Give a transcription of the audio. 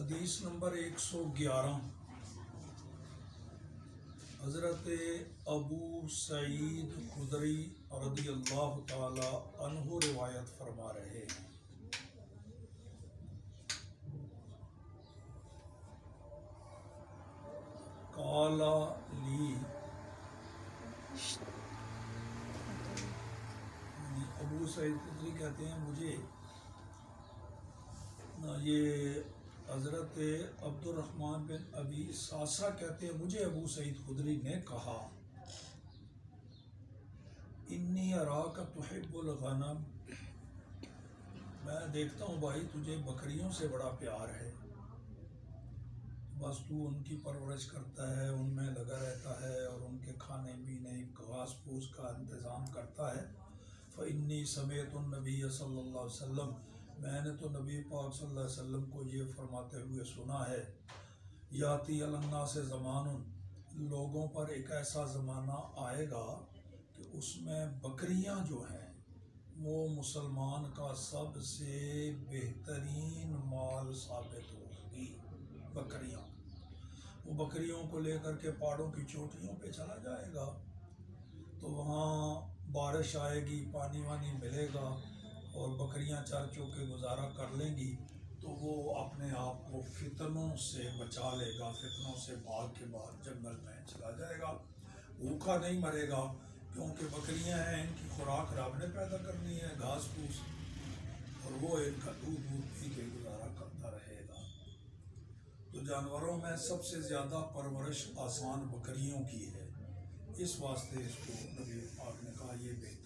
حدیث نمبر 111 حضرت ابو سعید خدری رضی اللہ تعالی عنہ روایت فرما رہے ہیں۔ قال لی، ابو سعید خدری کہتے ہیں مجھے، یہ حضرت عبد الرحمن بن ابی ساسا کہتے ہیں مجھے ابو سعید خدری نے کہا، انی اراک تحب الغنم، میں دیکھتا ہوں بھائی تجھے بکریوں سے بڑا پیار ہے، بس تو ان کی پرورش کرتا ہے، ان میں لگا رہتا ہے اور ان کے کھانے پینے گھاس پھوس کا انتظام کرتا ہے۔ فإنی سمعت النبی صلی اللہ علیہ وسلم، میں نے تو نبی پاک صلی اللہ علیہ وسلم کو یہ فرماتے ہوئے سنا ہے، یاتی علی الناس زمان، لوگوں پر ایک ایسا زمانہ آئے گا کہ اس میں بکریاں جو ہیں وہ مسلمان کا سب سے بہترین مال ثابت ہوگی۔ بکریاں، وہ بکریوں کو لے کر کے پہاڑوں کی چوٹیوں پہ چلا جائے گا تو وہاں بارش آئے گی، پانی وانی ملے گا اور بکریاں چر چو کے گزارا کر لیں گی، تو وہ اپنے آپ کو فتنوں سے بچا لے گا، فتنوں سے بھاگ کے بعد جنگل میں چلا جائے گا، بھوکا نہیں مرے گا، کیونکہ بکریاں ہیں، ان کی خوراک رب نے پیدا کرنی ہے، گھاس پھوس، اور وہ ان کا دودھ پی کے گزارا کرتا رہے گا۔ تو جانوروں میں سب سے زیادہ پرورش آسان بکریوں کی ہے، اس واسطے اس کو نبی پاک نے کہا یہ بہتر